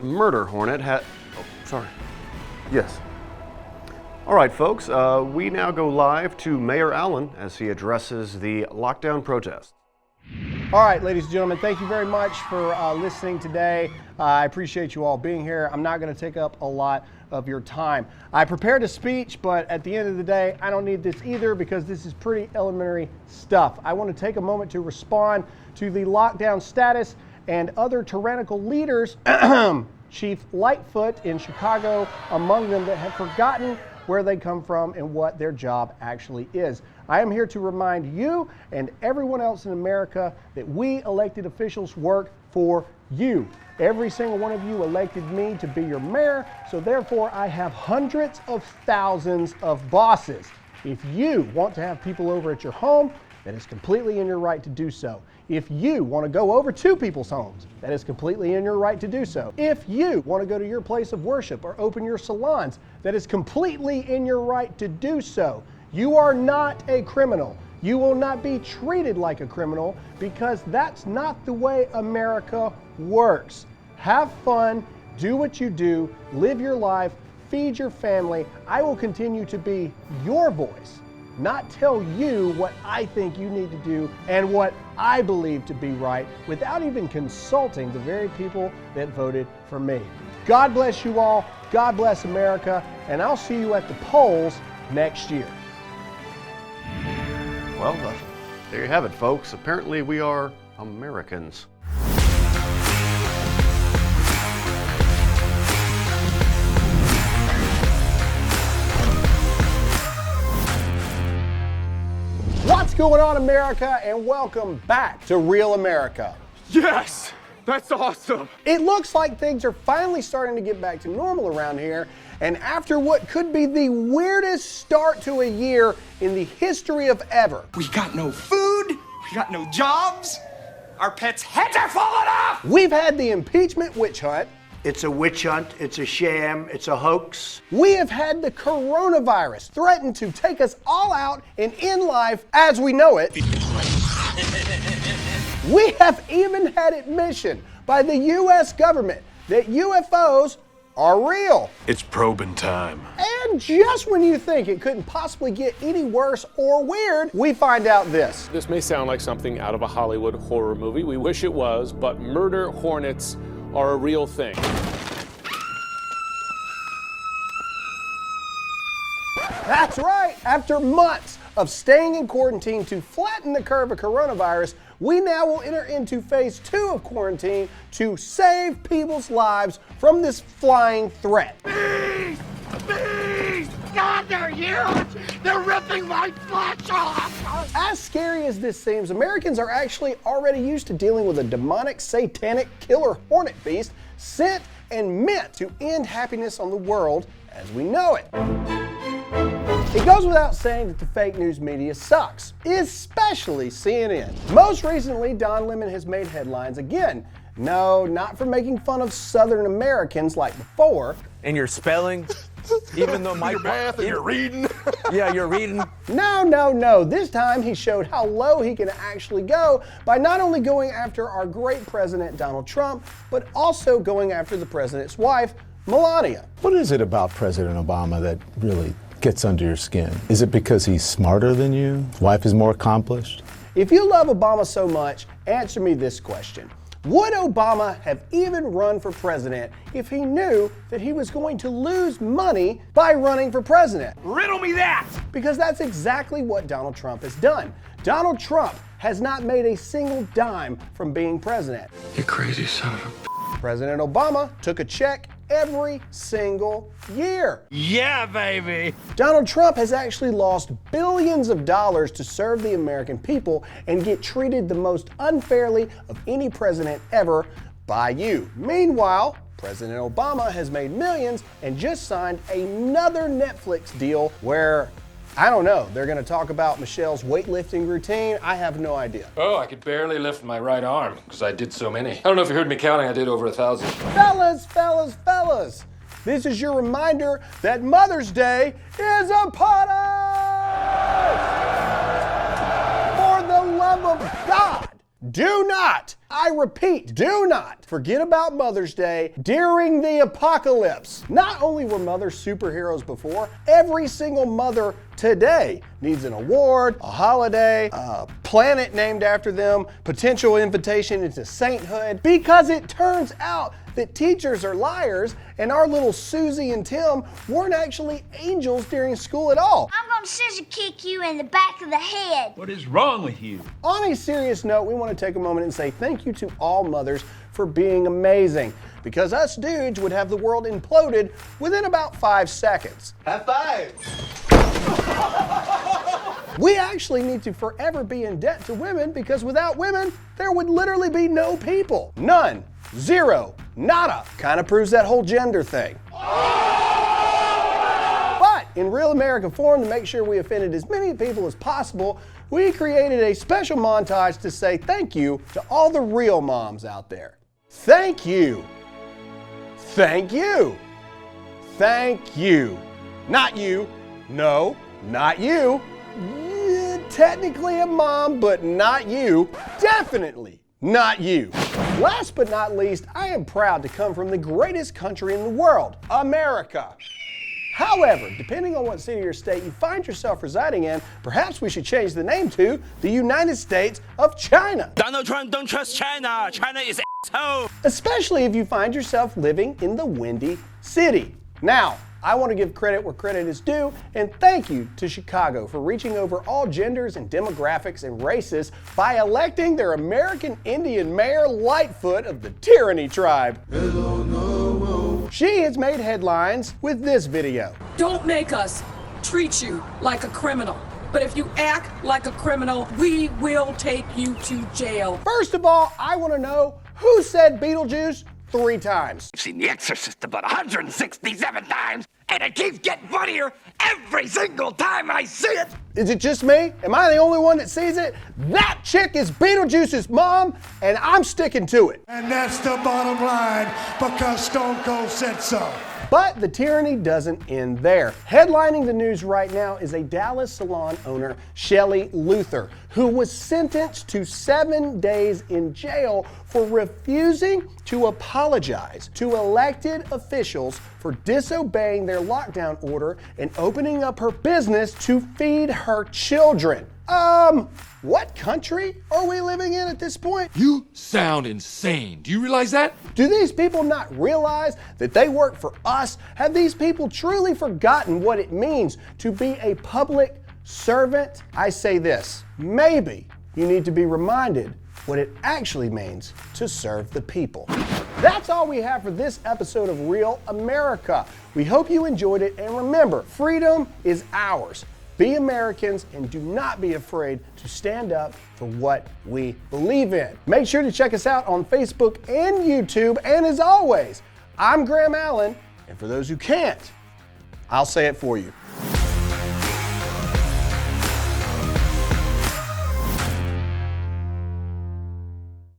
Murder Hornet had... Oh, sorry. Yes. All right, folks, we now go live to Mayor Allen as he addresses the lockdown protests. All right, ladies and gentlemen, thank you very much for listening today. I appreciate you all being here. I'm not going to take up a lot of your time. I prepared a speech, but at the end of the day, I don't need this either because this is pretty elementary stuff. I want to take a moment to respond to the lockdown status and other tyrannical leaders, Chief Lightfoot in Chicago, among them, that have forgotten where they come from and what their job actually is. I am here to remind you and everyone else in America that we elected officials work for you. Every single one of you elected me to be your mayor, so therefore I have hundreds of thousands of bosses. If you want to have people over at your home, that is completely in your right to do so. If you want to go over to people's homes, that is completely in your right to do so. If you want to go to your place of worship or open your salons, that is completely in your right to do so. You are not a criminal. You will not be treated like a criminal because that's not the way America works. Have fun, do what you do, live your life, feed your family. I will continue to be your voice, not tell you what I think you need to do and what I believe to be right without even consulting the very people that voted for me. God bless you all, God bless America, and I'll see you at the polls next year. Well, there you have it, folks. Apparently we are Americans. What's going on, America, and welcome back to Real America. Yes! That's awesome! It looks like things are finally starting to get back to normal around here, and after what could be the weirdest start to a year in the history of ever. We got no food, we got no jobs, our pets' heads are falling off! We've had the impeachment witch hunt. It's a witch hunt, it's a sham, it's a hoax. We have had the coronavirus threaten to take us all out and end life as we know it. We have even had admission by the U.S. government that UFOs are real. It's probing time. And just when you think it couldn't possibly get any worse or weird, we find out this. This may sound like something out of a Hollywood horror movie. We wish it was, but murder hornets are a real thing. That's right. After months of staying in quarantine to flatten the curve of coronavirus, we now will enter into phase 2 of quarantine to save people's lives from this flying threat. Bees! Bees! God, they're huge! They're ripping my flesh off! As scary as this seems, Americans are actually already used to dealing with a demonic, satanic killer hornet beast sent and meant to end happiness on the world as we know it. It goes without saying that the fake news media sucks, especially CNN. Most recently, Don Lemon has made headlines again. No, not for making fun of Southern Americans like before. And your spelling, even though my Your math and your reading. yeah, you're reading. No. This time he showed how low he can actually go by not only going after our great president, Donald Trump, but also going after the president's wife, Melania. What is it about President Obama that really gets under your skin? Is it because he's smarter than you? His wife is more accomplished? If you love Obama so much, answer me this question. Would Obama have even run for president if he knew that he was going to lose money by running for president? Riddle me that! Because that's exactly what Donald Trump has done. Donald Trump has not made a single dime from being president. You crazy son of a... President Obama took a check every single year. Yeah, baby! Donald Trump has actually lost billions of dollars to serve the American people and get treated the most unfairly of any president ever by you. Meanwhile, President Obama has made millions and just signed another Netflix deal where, I don't know, they're going to talk about Michelle's weightlifting routine. I have no idea. Oh, I could barely lift my right arm because I did so many. I don't know if you heard me counting, I did over 1,000. Fellas, this is your reminder that Mother's Day is upon us! For the love of God, Do not, I repeat, do not forget about Mother's Day during the apocalypse. Not only were mothers superheroes before, every single mother today needs an award, a holiday, a planet named after them, potential invitation into sainthood, because it turns out that teachers are liars and our little Susie and Tim weren't actually angels during school at all. I'm gonna scissor kick you in the back of the head. What is wrong with you? On a serious note, we want to take a moment and say thank you to all mothers for being amazing, because us dudes would have the world imploded within about 5 seconds. High five. We actually need to forever be in debt to women, because without women, there would literally be no people. None. Zero. Nada. Kind of proves that whole gender thing. But in real American form, to make sure we offended as many people as possible, we created a special montage to say thank you to all the real moms out there. Thank you. Thank you. Thank you. Not you. No, not you. Yeah, technically a mom, but not you. Definitely not you. Last but not least, I am proud to come from the greatest country in the world, America. However, depending on what city or state you find yourself residing in, perhaps we should change the name to the United States of China. Donald Trump, don't trust China. China is asshole. Especially if you find yourself living in the Windy City. Now, I want to give credit where credit is due, and thank you to Chicago for reaching over all genders and demographics and races by electing their American Indian Mayor Lightfoot of the Tyranny tribe. She has made headlines with this video. Don't make us treat you like a criminal. But if you act like a criminal, we will take you to jail. First of all, I want to know who said Beetlejuice 3 times. I've seen The Exorcist about 167 times, and it keeps getting funnier every single time I see it. Is it just me? Am I the only one that sees it? That chick is Beetlejuice's mom, and I'm sticking to it. And that's the bottom line, because Stone Cold said so. But the tyranny doesn't end there. Headlining the news right now is a Dallas salon owner, Shelley Luther, who was sentenced to 7 days in jail for refusing to apologize to elected officials for disobeying their lockdown order and opening up her business to feed her children. What country are we living in at this point? You sound insane. Do you realize that? Do these people not realize that they work for us? Have these people truly forgotten what it means to be a public servant? I say this, maybe you need to be reminded what it actually means to serve the people. That's all we have for this episode of Real America. We hope you enjoyed it, and remember, freedom is ours. Be Americans and do not be afraid to stand up for what we believe in. Make sure to check us out on Facebook and YouTube. And as always, I'm Graham Allen, and for those who can't, I'll say it for you.